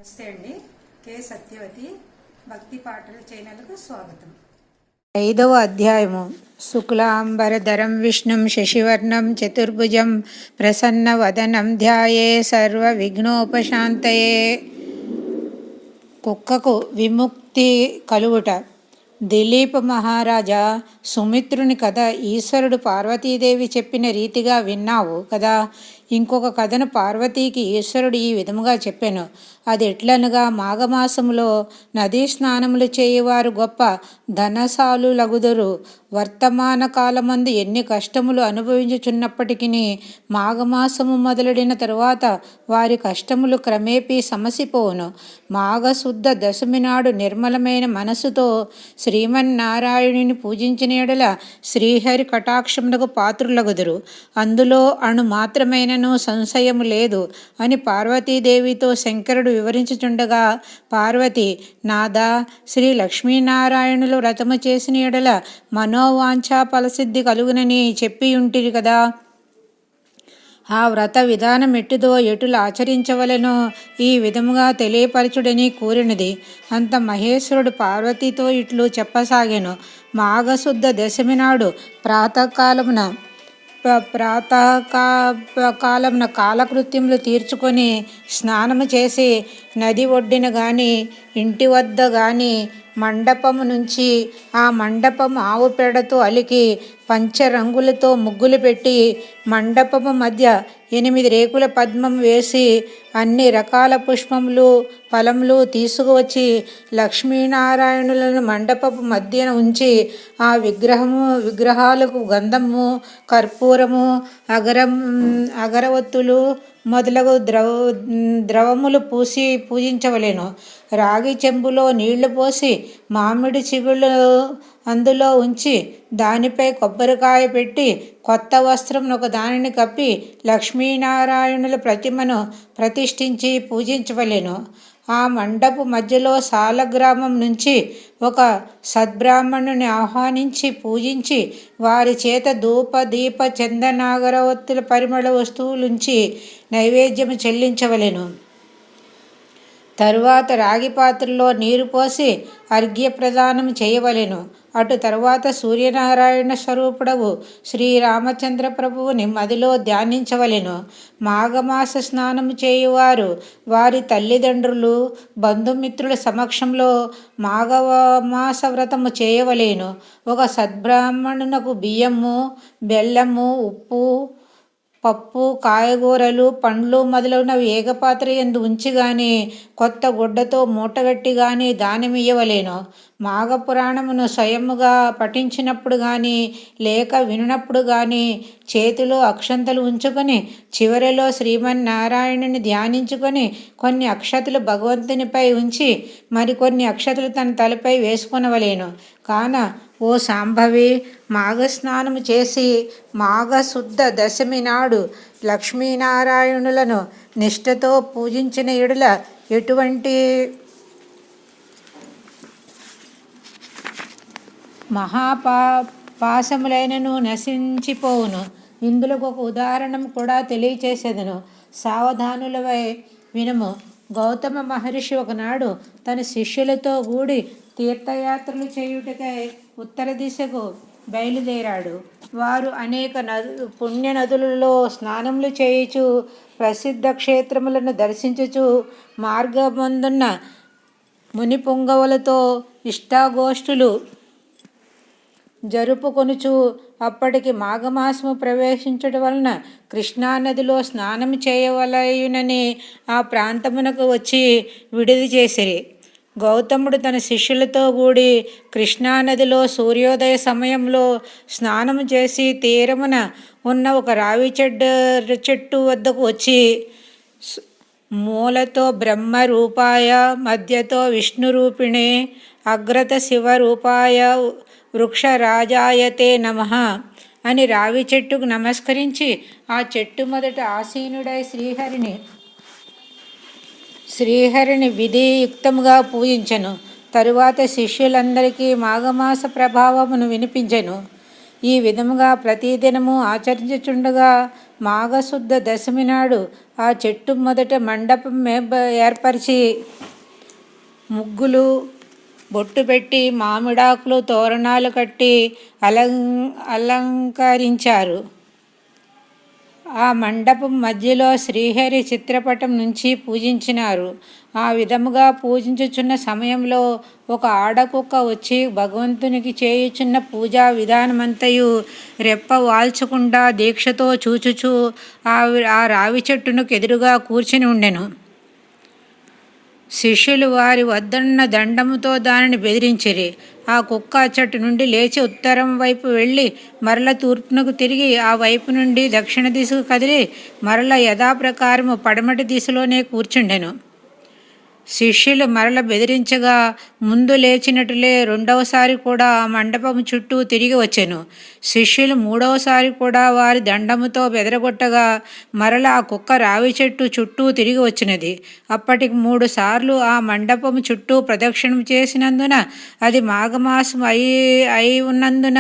నమస్తే అండి. కే సత్యవతి భక్తి పాటల ఛానల్కు స్వాగతం. 5వ అధ్యాయము. శుక్లాంబరధరం విష్ణుం శశివర్ణం చతుర్భుజం ప్రసన్నవదనం ధ్యాయే సర్వ విఘ్నోపశాంతయే. కుక్కకు విముక్తి కలుగుట. దిలీప మహారాజా, సుమిత్రుని కథ ఈశ్వరుడు పార్వతీదేవి చెప్పిన రీతిగా విన్నావు కదా. ఇంకొక కథను పార్వతీకి ఈశ్వరుడు ఈ విధముగా చెప్పాను. అది ఎట్లనగా, మాఘమాసములో నదీ స్నానములు చేయువారు గొప్ప ధనశాలులగుదురు. వర్తమాన కాలమందు ఎన్ని కష్టములు అనుభవించుచున్నప్పటికీ మాఘమాసము మొదలడిన తరువాత వారి కష్టములు క్రమేపీ సమసిపోవును. మాఘశుద్ధ దశమి నాడు నిర్మలమైన మనసుతో శ్రీమన్నారాయణుని పూజించిన యెడల శ్రీహరి కటాక్షమునకు పాత్రులగుదురు. అందులో అణు మాత్రమైనను సంశయము లేదు అని పార్వతీదేవితో శంకరుడు వివరించుచుండగా, పార్వతి, నాదా, శ్రీ లక్ష్మీనారాయణులు వ్రతము చేసిన యెడల మనోవాంఛా ఫలసిద్ధి కలుగునని చెప్పియుంటిరి కదా. ఆ వ్రత విధానం ఎట్టుదో ఎటులు ఆచరించవలెనో ఈ విధముగా తెలియపరచుడని కూరినది. అంత మహేశ్వరుడు పార్వతితో ఇట్లు చెప్పసాగాను. మాఘశుద్ధ దశమి నాడు ప్రాతకాలమున కాలకృత్యములు తీర్చుకొని స్నానము చేసి నది ఒడ్డిన గాని ఇంటి వద్ద గాని మండపము నుంచి ఆ మండపము ఆవు పేడతో అలికి పంచరంగులతో ముగ్గులు పెట్టి మండపము మధ్య 8 రేకుల పద్మం వేసి అన్ని రకాల పుష్పములు ఫలములు తీసుకువచ్చి లక్ష్మీనారాయణులను మండపపు మధ్యన ఉంచి ఆ విగ్రహాలకు గంధము, కర్పూరము, అగరవత్తులు మొదలగు ద్రవములు పూసి పూజించవలెను. రాగి చెంబులో నీళ్లు పోసి మామిడి చిగుళ్ళు అందులో ఉంచి దానిపై కొబ్బరికాయ పెట్టి కొత్త వస్త్రం ఒక దానిని కప్పి లక్ష్మీనారాయణుల ప్రతిమను ప్రతిష్ఠించి పూజించవలెను. ఆ మండపు మధ్యలో సాలగ్రామం నుంచి ఒక సద్బ్రాహ్మణుని ఆహ్వానించి పూజించి వారి చేత ధూప దీప చందనాగరవత్తుల పరిమళ వస్తువులుంచి నైవేద్యము చెల్లించవలెను. తరువాత రాగి పాత్రలో నీరు పోసి అర్ఘ్య ప్రదానం చేయవలెను. అటు తరువాత సూర్యనారాయణ స్వరూపుడవు శ్రీరామచంద్ర ప్రభువుని మదిలో ధ్యానించవలెను. మాఘమాస స్నానము చేయువారు వారి తల్లిదండ్రులు బంధుమిత్రుల సమక్షంలో మాఘమాస వ్రతము చేయవలెను. ఒక సద్బ్రాహ్మణునకు బియ్యము, బెల్లము, ఉప్పు, పప్పు, కాయగూరలు, పండ్లు మొదలగునవి ఏకపాత్ర యందు ఉంచి గాని కొత్త గుడ్డతో మూటగట్టి గాని దానమియ్యవలెను. మాఘపురాణమును స్వయముగా పఠించినప్పుడు గాని లేక వినునప్పుడు గాని చేతిలో అక్షంతలు ఉంచుకొని చివరిలో శ్రీమన్నారాయణుని ధ్యానించుకొని కొన్ని అక్షతలు భగవంతునిపై ఉంచి మరికొన్ని అక్షతలు తన తలపై వేసుకొనవలెను. కాన ఓ శాంభవి, మాఘస్నానము చేసి మాఘశుద్ధ దశమి నాడు లక్ష్మీనారాయణులను నిష్ఠతో పూజించిన యెడల ఎటువంటి పాశములైనను నశించిపోవును. ఇందులో ఒక ఉదాహరణం కూడా తెలియచేసేదను. సావధానులవై వినుము. గౌతమ మహర్షి ఒకనాడు తన శిష్యులతో కూడి తీర్థయాత్రలు చేయుటకై ఉత్తర దిశకు బయలుదేరాడు. వారు అనేక పుణ్య నదులలో స్నానములు చేయుచు ప్రసిద్ధ క్షేత్రములను దర్శించుచు మార్గమందున్న ముని పుంగవులతో ఇష్టాగోష్ఠులు జరుపుకొనుచు అప్పటికి మాఘమాసము ప్రవేశించడం వలన కృష్ణానదిలో స్నానం చేయవలయునని ఆ ప్రాంతమునకు వచ్చి విడిది చేసిరి. గౌతముడు తన శిష్యులతో కూడి కృష్ణానదిలో సూర్యోదయ సమయంలో స్నానము చేసి తీరమున ఉన్న ఒక రావి చెట్టు వద్దకు వచ్చి మూలతో బ్రహ్మ రూపాయ, మధ్యతో విష్ణు రూపిణే, అగ్రత శివరూపాయ వృక్షరాజాయతే నమః అని రావి చెట్టుకు నమస్కరించి ఆ చెట్టు మొదట ఆసీనుడై శ్రీహరిని విధియుక్తముగా పూజించెను. తరువాత శిష్యులందరికీ మాఘమాస ప్రభావమును వినిపించెను. ఈ విధముగా ప్రతిదినము ఆచరించుచుండగా మాఘశుద్ధ దశమి నాడు ఆ చెట్టు మొదట మండపం ఏర్పరిచి ముగ్గులు బొట్టు పెట్టి మామిడాకులు తోరణాలు కట్టి అలంకరించారు. ఆ మండపం మధ్యలో శ్రీహరి చిత్రపటం నుంచి పూజించినారు. ఆ విధముగా పూజించుచున్న సమయంలో ఒక ఆడకుక్క వచ్చి భగవంతునికి చేయుచున్న పూజా విధానమంతయు రెప్ప వాల్చకుండా దీక్షతో చూచుచూ ఆ రావి చెట్టును ఎదురుగా కూర్చుని ఉండెను. శిష్యులు వారి వద్దన్న దండముతో దానిని బెదిరించిరి. ఆ కుక్క చెట్టు నుండి లేచి ఉత్తరం వైపు వెళ్ళి మరల తూర్పునకు తిరిగి ఆ వైపు నుండి దక్షిణ దిశకు కదిలి మరల యథాప్రకారము పడమటి దిశలోనే కూర్చుండెను. శిష్యులు మరల బెదిరించగా ముందు లేచినట్లే రెండవసారి కూడా ఆ మండపం చుట్టూ తిరిగి వచ్చెను. శిష్యులు మూడవసారి కూడా వారి దండముతో బెదరగొట్టగా మరల ఆ కుక్క రావి చెట్టు చుట్టూ తిరిగి వచ్చినది. అప్పటికి 3 సార్లు ఆ మండపం చుట్టూ ప్రదక్షిణం చేసినందున అది మాఘమాసం అయి ఉన్నందున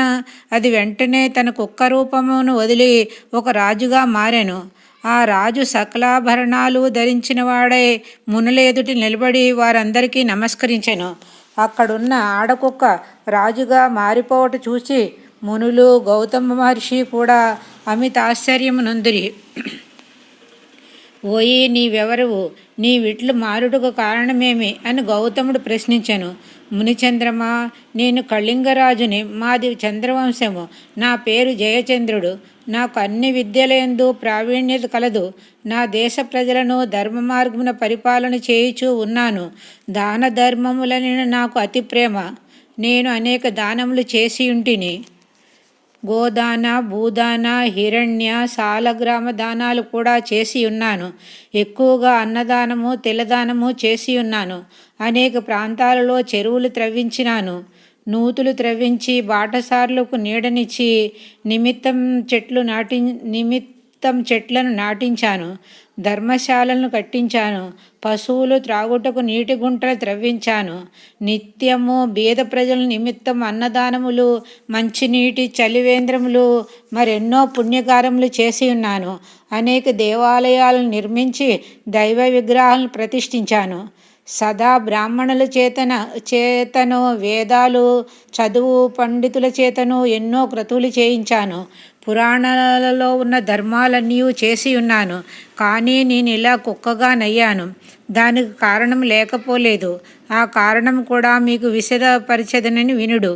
అది వెంటనే తన కుక్క రూపమును వదిలి ఒక రాజుగా మారెను. ఆ రాజు సకలాభరణాలు ధరించిన వాడై మునుల ఎదుటి నిలబడి వారందరికీ నమస్కరించెను. అక్కడున్న ఆడకుక్క రాజుగా మారిపోవట చూసి మునులు గౌతమ మహర్షి కూడా అమిత ఆశ్చర్యము నొందిరి. ఓయి, నీవెవరువు? నీ విట్లు మారుటకు కారణమేమి అని గౌతముడు ప్రశ్నించెను. మునిచంద్రమా, నేను కళింగరాజుని. మాది చంద్రవంశము. నా పేరు జయచంద్రుడు. నాకు అన్ని విద్యలందు ప్రావీణ్యత కలదు. నా దేశ ప్రజలను ధర్మ మార్గమున పరిపాలన చేయుచూ ఉన్నాను. దాన ధర్మములని నాకు అతి ప్రేమ. నేను అనేక దానములు చేసి ఉంటిని. గోదాన, భూదాన, హిరణ్య, సాలగ్రామ దానాలు కూడా చేసి ఉన్నాను. ఎక్కువగా అన్నదానము, తిలదానము చేసి ఉన్నాను. అనేక ప్రాంతాలలో చెరువులు త్రవ్వించినాను. నూతులు త్రవ్వించి బాటసారులకు నీడనిచ్చి నిమిత్తం చెట్లను నాటించాను. ధర్మశాలను కట్టించాను. పశువులు త్రాగుటకు నీటి గుంటలు త్రవ్వించాను. నిత్యము బీద ప్రజల నిమిత్తం అన్నదానములు, మంచినీటి చలివేంద్రములు, మరెన్నో పుణ్యకారములు చేసి ఉన్నాను. అనేక దేవాలయాలను నిర్మించి దైవ విగ్రహాలను ప్రతిష్ఠించాను. సదా బ్రాహ్మణుల చేతను వేదాలు చదువు పండితుల చేతను ఎన్నో క్రతువులు చేయించాను. పురాణాలలో ఉన్న ధర్మాలన్నీ చేసి ఉన్నాను. కానీ నేను ఇలా కుక్కగా నయ్యాను. దానికి కారణం లేకపోలేదు. ఆ కారణం కూడా మీకు విశదపరిచెదనని వినుడు.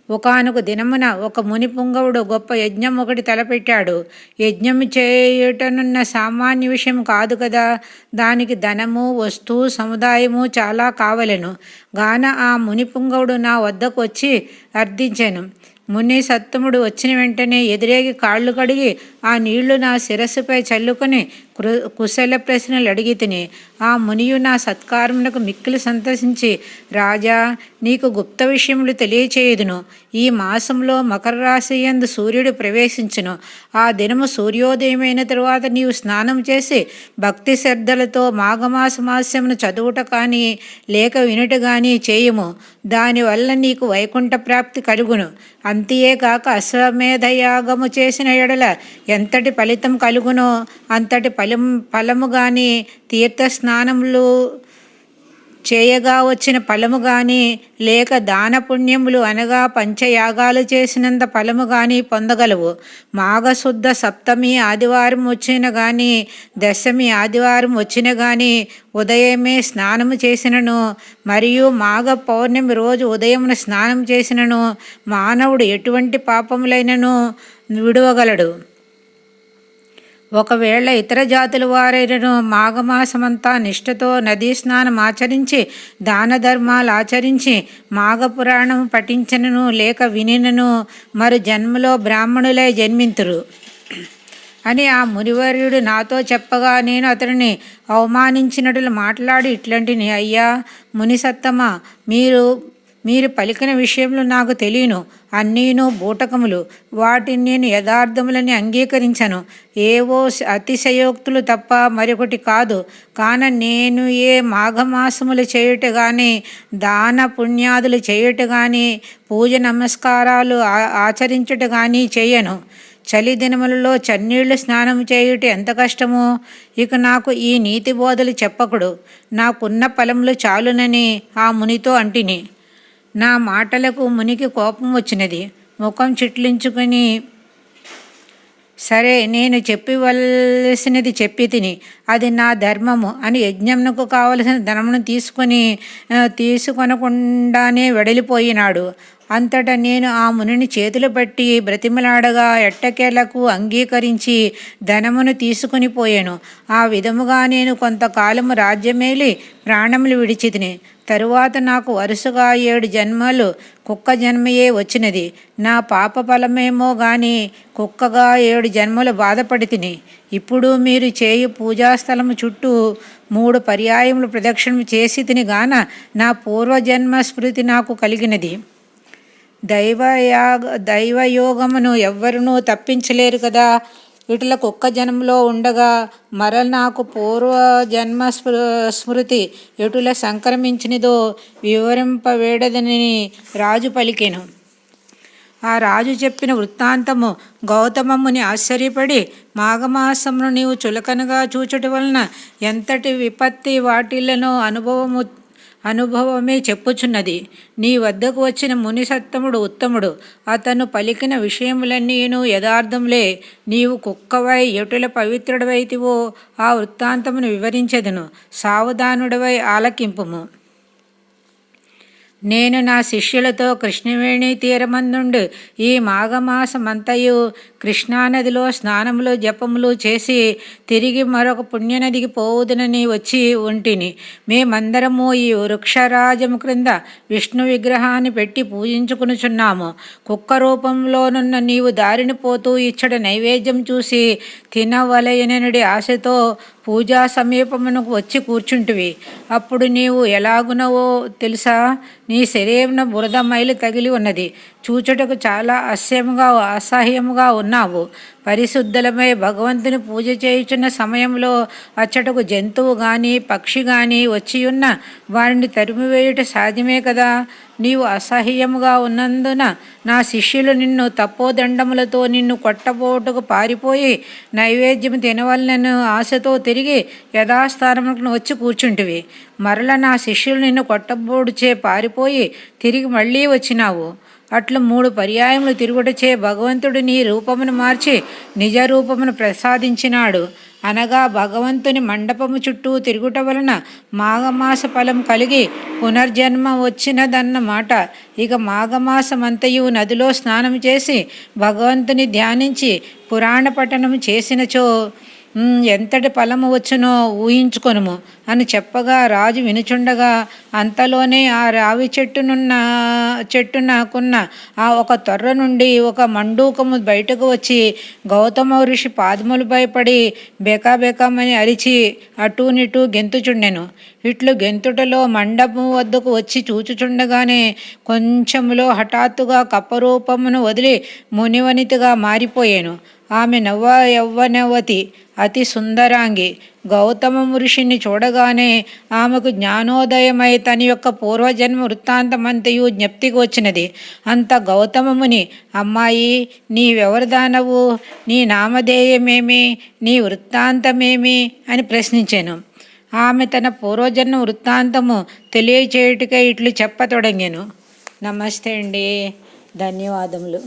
ఒకానొక దినమున ఒక ముని పుంగవుడు గొప్ప యజ్ఞం ఒకటి తలపెట్టాడు. యజ్ఞం చేయుటనున్న సామాన్య విషయం కాదు కదా. దానికి ధనము, వస్తువు, సముదాయము చాలా కావలెను. గాన ఆ ముని పుంగవుడు నా వద్దకు వచ్చి అర్థించెను. ముని సత్తముడు వచ్చిన వెంటనే ఎదురేగి కాళ్ళు కడిగి ఆ నీళ్లు నా శిరస్సుపై చల్లుకొని కుశల ప్రశ్నలు అడిగి తిని ఆ మునియు నా సత్కారమునకు మిక్కిలి సంతసించి, రాజా, నీకు గుప్త విషయములు తెలియచేయుదును. ఈ మాసంలో మకర రాశి యందు సూర్యుడు ప్రవేశించును. ఆ దినము సూర్యోదయమైన తరువాత నీవు స్నానం చేసి భక్తి శ్రద్ధలతో మాఘమాసమాస్యమును చదువుట కానీ లేక వినుట కానీ చేయుము. దానివల్ల నీకు వైకుంఠ ప్రాప్తి కలుగును. అంతేకాక అశ్వమేధయాగము చేసిన ఎడల ఎంతటి ఫలితం కలుగునో అంతటి ఫలము కానీ, తీర్థస్నానములు చేయగా వచ్చిన ఫలము కానీ, లేక దాన పుణ్యములు అనగా పంచయాగాలు చేసినంత ఫలము కానీ పొందగలవు. మాఘశుద్ధ సప్తమి ఆదివారం వచ్చిన కానీ, దశమి ఆదివారం వచ్చిన కానీ ఉదయమే స్నానము చేసినను, మరియు మాఘ పౌర్ణమి రోజు ఉదయమున స్నానం చేసినను మానవుడు ఎటువంటి పాపములైనను విడువగలడు. ఒకవేళ ఇతర జాతుల వారైనను మాఘమాసమంతా నిష్ఠతో నదీ స్నానం ఆచరించి దాన ధర్మాలు ఆచరించి మాఘపురాణము పఠించనను లేక వినినను మరు జన్మలో బ్రాహ్మణులై జన్మింతురు అని ఆ మునివర్యుడు నాతో చెప్పగా నేను అతనిని అవమానించినట్లు మాట్లాడి ఇట్లాంటిని, అయ్యా మునిసత్తమా, మీరు పలికిన విషయంలో నాకు తెలియను, అన్నీను బూటకములు. వాటిని నేను యథార్థములని అంగీకరించను. ఏవో అతిశయోక్తులు తప్ప మరొకటి కాదు. కాన నేను ఏ మాఘమాసములు చేయుట కానీ, దాన పుణ్యాదులు చేయుట కానీ, పూజ నమస్కారాలు ఆచరించుట కానీ చేయను. చలి దినములలో చన్నీళ్లు స్నానం చేయుట ఎంత కష్టమో. ఇక నాకు ఈ నీతి బోధలు చెప్పకుడు. నాకున్న ఫలములు చాలునని ఆ మునితో అంటిని. నా మాటలకు మునికి కోపం వచ్చినది. ముఖం చిట్లించుకుని, సరే, నేను చెప్పవలసినది చెప్పి తిని, అది నా ధర్మము అని యజ్ఞమునకు కావలసిన ధనమును తీసుకొనకుండానే వెడలిపోయినాడు. అంతటా నేను ఆ మునిని చేతులు పట్టి బ్రతిమలాడగా ఎట్టకేలకు అంగీకరించి ధనమును తీసుకుని పోయాను. ఆ విధముగా నేను కొంతకాలము రాజ్యమేలి ప్రాణములు విడిచితిని. తరువాత నాకు వరుసగా 7 జన్మలు కుక్క జన్మయే వచ్చినది. నా పాప ఫలమేమో గాని కుక్కగా 7 జన్మలు బాధపడి తిని. ఇప్పుడు మీరు చేయు పూజాస్థలము చుట్టూ 3 పర్యాయములు ప్రదక్షిణం చేసి తిని గాన నా పూర్వజన్మ స్మృతి నాకు కలిగినది. దైవయోగమును ఎవ్వరునూ తప్పించలేరు కదా. ఇట్లా కుక్క జన్మలో ఉండగా నాకు పూర్వజన్మ స్మృతి ఎటుల సంక్రమించినదో వివరింపవేడదని రాజు పలికెను. ఆ రాజు చెప్పిన వృత్తాంతము గౌతమముని ఆశ్చర్యపడి, మాఘమాసమును నీవు చులకనగా చూచుట వలన ఎంతటి విపత్తి వాటిల్లనో అనుభవమే చెప్పుచున్నది. నీ వద్దకు వచ్చిన ముని సత్తముడు ఉత్తముడు. అతను పలికిన విషయములన్నీను యథార్థములే. నీవు కుక్కవై ఎటుల పవిత్రుడవైతివో ఆ వృత్తాంతమును వివరించెదను. సావధానుడవై ఆలకింపుము. నేను నా శిష్యులతో కృష్ణవేణి తీరమందుండు ఈ మాఘమాసమంతయు కృష్ణానదిలో స్నానములు జపములు చేసి తిరిగి మరొక పుణ్యనదికి పోవుదునని వచ్చి ఉంటిని. మేమందరము ఈ వృక్షరాజము క్రింద విష్ణు విగ్రహాన్ని పెట్టి పూజించుకునుచున్నాము. కుక్క రూపంలోనున్న నీవు దారిని పోతూ ఇచ్చట నైవేద్యం చూసి తినవలయననుడి ఆశతో పూజా సమీపమునకు వచ్చి కూర్చుంటివి. అప్పుడు నీవు ఎలాగునవో తెలుసా? నీ శరీరమున బురద మైలు తగిలి ఉన్నది. చూచుటకు చాలా అసహ్యముగా ఉన్నావు. పరిశుద్ధులమై భగవంతుని పూజ చేయుచున్న సమయంలో అచ్చటకు జంతువు గాని పక్షి గాని వచ్చియున్న వారిని తరిమివేయుట సాధ్యమే కదా. నీవు అసహ్యముగా ఉన్నందున నా శిష్యులు నిన్ను తపోదండములతో నిన్ను కొట్టబోటుకు పారిపోయి నైవేద్యం తినవలనను ఆశతో తిరిగి యథాస్థానములకు వచ్చి కూర్చుంటివి. మరల నా శిష్యులు నిన్ను కొట్టబోడుచే పారిపోయి తిరిగి మళ్ళీ వచ్చినావు. అట్లు 3 పర్యాయములు తిరుగుటచే భగవంతుడు నీ రూపమును మార్చి నిజ రూపమును ప్రసాదించినాడు. అనగా భగవంతుని మండపము చుట్టూ తిరుగుట వలన మాఘమాస ఫలం కలిగి పునర్జన్మ వచ్చినదన్నమాట. ఇక మాఘమాసమంతయు నదిలో స్నానం చేసి భగవంతుని ధ్యానించి పురాణ పఠనం చేసినచో ఎంతటి ఫలము వచ్చునో ఊహించుకొనుము అని చెప్పగా రాజు వినుచుండగా అంతలోనే ఆ రావి చెట్టునకున్న ఆ ఒక తొర్ర నుండి ఒక మండూకము బయటకు వచ్చి గౌతమ ఋషి పాదములు భయపడి బెకాబెకామని అరిచి అటూనిటూ గెంతుచుండెను. ఇట్లు గెంతుటలో మండపము వద్దకు వచ్చి చూచుచుండగానే కొంచెములో హఠాత్తుగా కప్పరూపమును వదిలి మునివనితిగా మారిపోయాను. ఆమె యవ్వనవతి, అతి సుందరాంగి. గౌతమ ఋషిని చూడగానే ఆమెకు జ్ఞానోదయమై తన యొక్క పూర్వజన్మ వృత్తాంతమంతయు జ్ఞప్తికి వచ్చినది. అంత గౌతమముని, అమ్మాయి, నీవెవరిదానవు? నీ నామధేయమేమి? నీ వృత్తాంతమేమి అని ప్రశ్నించాను. ఆమె తన పూర్వజన్మ వృత్తాంతము తెలియచేయుటకై ఇట్లు చెప్పతొడగాను. నమస్తే అండి, ధన్యవాదములు.